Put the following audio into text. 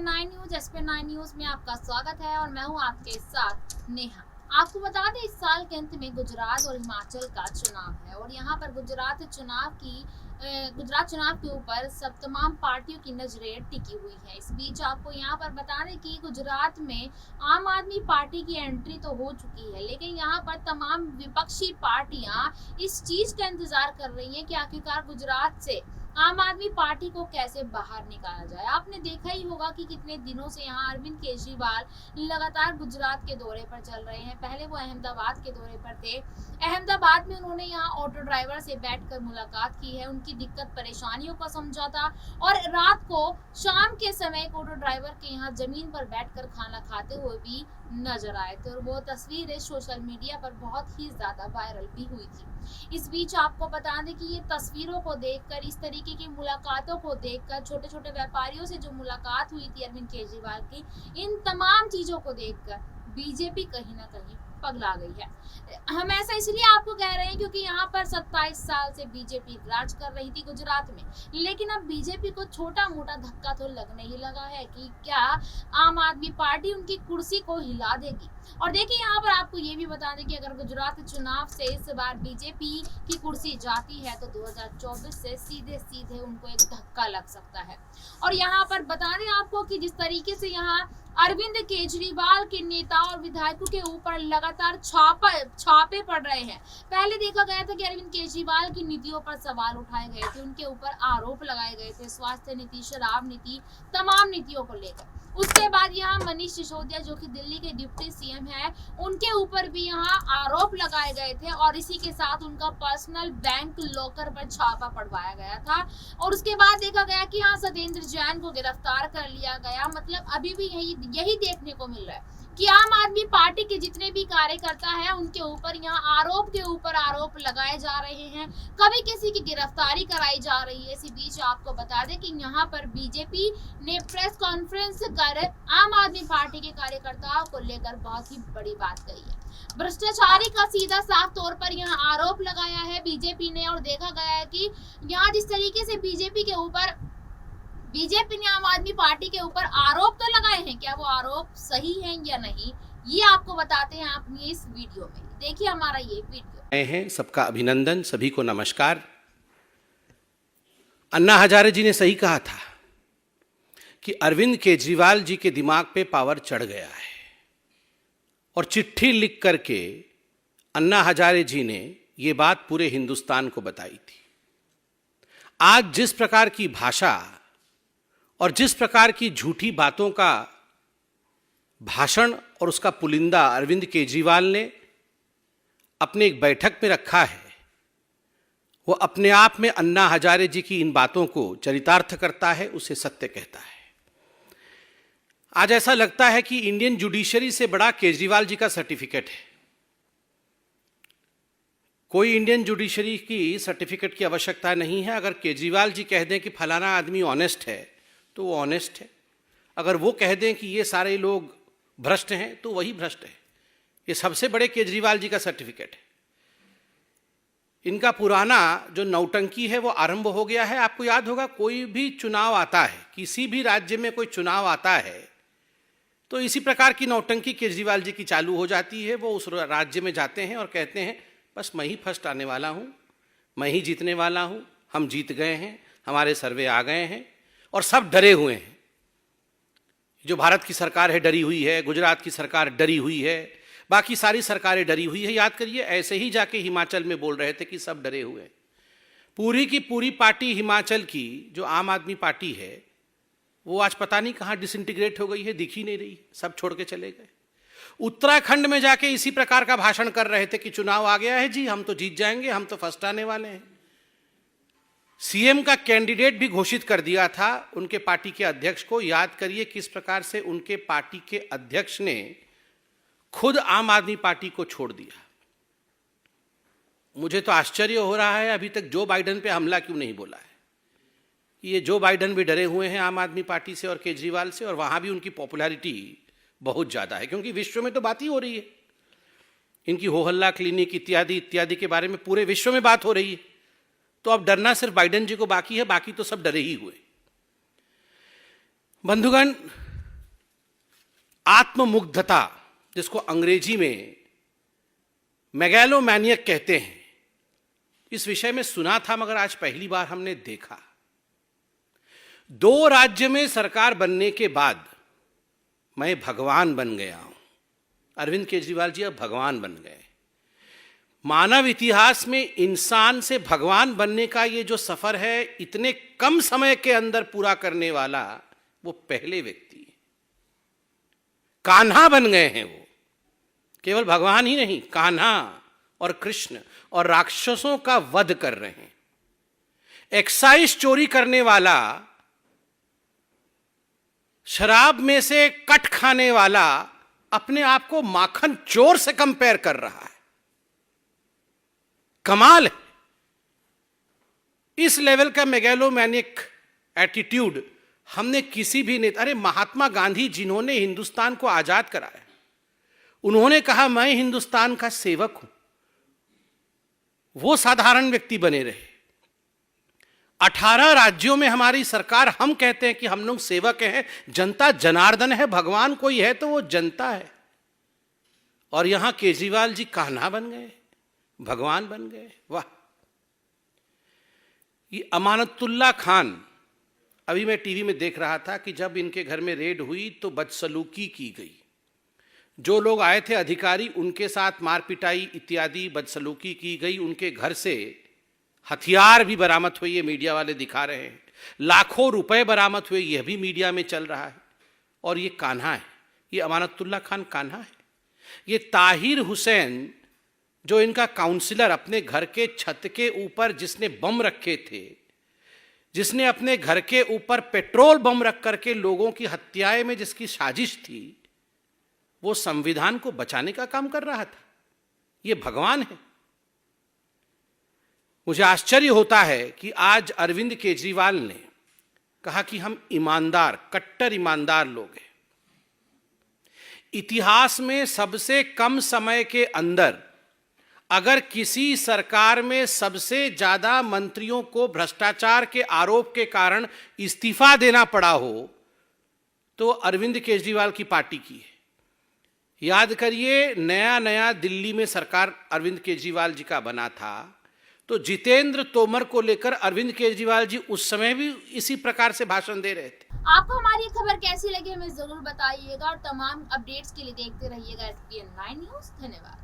एसपी9 news में आपका स्वागत है और मैं हूं आपके साथ नेहा। आपको बता दें, इस साल के अंत में गुजरात और हिमाचल का चुनाव है और यहां पर गुजरात चुनाव के ऊपर सब तमाम पार्टियों की नजरें टिकी हुई है। इस बीच आपको यहां पर बता दें कि गुजरात में आम आदमी पार्टी की एंट्री तो हो चुकी है, लेकिन यहां पर तमाम विपक्षी पार्टियां इस चीज का इंतजार कर रही हैं कि आखिरकार गुजरात से आम आदमी पार्टी को कैसे बाहर निकाला जाए। आपने देखा ही होगा कि कितने दिनों से यहाँ अरविंद केजरीवाल लगातार गुजरात के दौरे पर चल रहे हैं। पहले वो अहमदाबाद के दौरे पर थे। अहमदाबाद में उन्होंने यहाँ ऑटो ड्राइवर से बैठकर मुलाकात की है, उनकी दिक्कत परेशानियों का समझा था और रात को शाम के समय ऑटो ड्राइवर के यहाँ जमीन पर बैठकर खाना खाते हुए भी नजर आए थे और वो तस्वीरें सोशल मीडिया पर बहुत ही ज्यादा वायरल भी हुई थी। इस बीच आपको बता दें कि ये तस्वीरों को देखकर, इस तरीके की मुलाकातों को देखकर, छोटे छोटे व्यापारियों से जो मुलाकात हुई थी अरविंद केजरीवाल की, इन तमाम चीजों को देखकर बीजेपी कहीं ना कहीं पगला गई है। हम ऐसा इसलिए आपको कह रहे हैं क्योंकि यहाँ पर 27 साल से बीजेपी राज कर रही थी गुजरात में, लेकिन अब बीजेपी को छोटा मोटा धक्का तो लगने ही लगा है कि क्या आम आदमी पार्टी उनकी कुर्सी को हिला देगी। और देखिए, यहाँ पर आपको ये भी बता दें कि अगर गुजरात चुनाव से इस बार बीजेपी की कुर्सी जाती है तो 2024 से सीधे सीधे उनको एक धक्का लग सकता है। और यहाँ पर बता दें आपको कि जिस तरीके से यहाँ अरविंद केजरीवाल के नेता और विधायकों के ऊपर लगातार छापे पड़ रहे हैं। पहले देखा गया था कि अरविंद केजरीवाल की नीतियों पर सवाल उठाए गए थे, उनके ऊपर आरोप लगाए गए थे, स्वास्थ्य नीति, शराब नीति, तमाम नीतियों को लेकर। उसके बाद यहाँ मनीष सिसोदिया जो कि दिल्ली के डिप्टी सीएम है, उनके ऊपर भी यहाँ आरोप लगाए गए थे और इसी के साथ उनका पर्सनल बैंक लॉकर पर छापा पड़वाया गया था। और उसके बाद देखा गया कि यहाँ सत्येंद्र जैन को गिरफ्तार कर लिया गया। मतलब अभी भी यही देखने को मिल रहा है कि आम आदमी पार्टी के जितने भी कार्यकर्ता हैं उनके ऊपर यहाँ आरोप के ऊपर आरोप लगाए जा रहे हैं, कभी किसी की गिरफ्तारी कराई जा रही है। इसी बीच आपको बता दें कि यहाँ पर बीजेपी ने प्रेस कॉन्फ्रेंस कर आम आदमी पार्टी के कार्यकर्ताओं को लेकर बहुत ही बड़ी बात कही है। भ्रष्टाचारी का सीधा साफ तौर पर यहाँ आरोप लगाया है बीजेपी ने और देखा गया है कि यहाँ जिस तरीके से बीजेपी ने आम आदमी पार्टी के ऊपर आरोप तो लगाए हैं, क्या वो आरोप सही हैं या नहीं, ये आपको बताते हैं अपनी इस वीडियो में। देखिए हमारा ये वीडियो। सबका अभिनंदन, सभी को नमस्कार। अन्ना हजारे जी ने सही कहा था कि अरविंद केजरीवाल जी के दिमाग पे पावर चढ़ गया है और चिट्ठी लिख करके अन्ना हजारे जी ने ये बात पूरे हिंदुस्तान को बताई थी। आज जिस प्रकार की भाषा और जिस प्रकार की झूठी बातों का भाषण और उसका पुलिंदा अरविंद केजरीवाल ने अपने एक बैठक में रखा है, वो अपने आप में अन्ना हजारे जी की इन बातों को चरितार्थ करता है, उसे सत्य कहता है। आज ऐसा लगता है कि इंडियन जुडिशरी से बड़ा केजरीवाल जी का सर्टिफिकेट है। कोई इंडियन जुडिशरी की सर्टिफिकेट की आवश्यकता नहीं है। अगर केजरीवाल जी कह दें कि फलाना आदमी ऑनेस्ट है तो वो ऑनेस्ट है, अगर वो कह दें कि ये सारे लोग भ्रष्ट हैं तो वही भ्रष्ट है। ये सबसे बड़े केजरीवाल जी का सर्टिफिकेट है। इनका पुराना जो नौटंकी है वो आरंभ हो गया है। आपको याद होगा, कोई भी चुनाव आता है, किसी भी राज्य में कोई चुनाव आता है तो इसी प्रकार की नौटंकी केजरीवाल जी की चालू हो जाती है। वो उस राज्य में जाते हैं और कहते हैं बस मैं ही फर्स्ट आने वाला हूँ, मैं ही जीतने वाला हूँ, हम जीत गए हैं, हमारे सर्वे आ गए हैं और सब डरे हुए हैं। जो भारत की सरकार है डरी हुई है, गुजरात की सरकार डरी हुई है, बाकी सारी सरकारें डरी हुई है। याद करिए, ऐसे ही जाके हिमाचल में बोल रहे थे कि सब डरे हुए हैं। पूरी की पूरी पार्टी हिमाचल की जो आम आदमी पार्टी है वो आज पता नहीं कहाँ डिसइंटीग्रेट हो गई है, दिख ही नहीं रही, सब छोड़ के चले गए। उत्तराखंड में जाके इसी प्रकार का भाषण कर रहे थे कि चुनाव आ गया है जी, हम तो जीत जाएंगे, हम तो फर्स्ट आने वाले हैं। सीएम का कैंडिडेट भी घोषित कर दिया था उनके पार्टी के अध्यक्ष को। याद करिए किस प्रकार से उनके पार्टी के अध्यक्ष ने खुद आम आदमी पार्टी को छोड़ दिया। मुझे तो आश्चर्य हो रहा है अभी तक जो बाइडेन पे हमला क्यों नहीं बोला है। ये जो बाइडेन भी डरे हुए हैं आम आदमी पार्टी से और केजरीवाल से, और वहां भी उनकी पॉपुलैरिटी बहुत ज्यादा है क्योंकि विश्व में तो बात ही हो रही है। इनकी हो हल्ला क्लिनिक इत्यादि इत्यादि के बारे में पूरे विश्व में बात हो रही है। तो अब डरना सिर्फ बाइडेन जी को बाकी है, बाकी तो सब डरे ही हुए। बंधुगण, आत्ममुग्धता, जिसको अंग्रेजी में मेगैलोमैनियक कहते हैं, इस विषय में सुना था, मगर आज पहली बार हमने देखा। 2 राज्य में सरकार बनने के बाद मैं भगवान बन गया हूं। अरविंद केजरीवाल जी अब भगवान बन गए। मानव इतिहास में इंसान से भगवान बनने का ये जो सफर है, इतने कम समय के अंदर पूरा करने वाला वो पहले व्यक्ति है। कान्हा बन गए हैं वो, केवल भगवान ही नहीं, कान्हा और कृष्ण, और राक्षसों का वध कर रहे हैं। एक्साइज चोरी करने वाला, शराब में से कट खाने वाला अपने आप को माखन चोर से कंपेयर कर रहा है। कमाल है। इस लेवल का मेगैलोमैनिक एटीट्यूड हमने किसी भी नेता, अरे महात्मा गांधी जिन्होंने हिंदुस्तान को आजाद कराया, उन्होंने कहा मैं हिंदुस्तान का सेवक हूं, वो साधारण व्यक्ति बने रहे। 18 राज्यों में हमारी सरकार, हम कहते हैं कि हम लोग सेवक हैं, जनता जनार्दन है, भगवान कोई है तो वो जनता है। और यहां केजरीवाल जी कान्हा बन गए, भगवान बन गए। वाह। ये अमानतुल्लाह खान, अभी मैं टीवी में देख रहा था कि जब इनके घर में रेड हुई तो बदसलूकी की गई। जो लोग आए थे अधिकारी, उनके साथ मार पिटाई इत्यादि बदसलूकी की गई। उनके घर से हथियार भी बरामद हुए, ये मीडिया वाले दिखा रहे हैं। लाखों रुपए बरामद हुए, यह भी मीडिया में चल रहा है। और ये कान्हा है, ये अमानतुल्लाह खान कान्हा है। ये ताहिर हुसैन, जो इनका काउंसलर, अपने घर के छत के ऊपर जिसने बम रखे थे, जिसने अपने घर के ऊपर पेट्रोल बम रख करके लोगों की हत्याएं में जिसकी साजिश थी, वो संविधान को बचाने का काम कर रहा था। ये भगवान है। मुझे आश्चर्य होता है कि आज अरविंद केजरीवाल ने कहा कि हम ईमानदार, कट्टर ईमानदार लोग हैं। इतिहास में सबसे कम समय के अंदर अगर किसी सरकार में सबसे ज्यादा मंत्रियों को भ्रष्टाचार के आरोप के कारण इस्तीफा देना पड़ा हो तो अरविंद केजरीवाल की पार्टी की है। याद करिए, नया नया दिल्ली में सरकार अरविंद केजरीवाल जी का बना था, तो जितेंद्र तोमर को लेकर अरविंद केजरीवाल जी उस समय भी इसी प्रकार से भाषण दे रहे थे। आपको हमारी खबर कैसी लगी हमें जरूर बताइएगा, और तमाम अपडेट्स के लिए देखते रहिएगा SPN9 न्यूज़। धन्यवाद।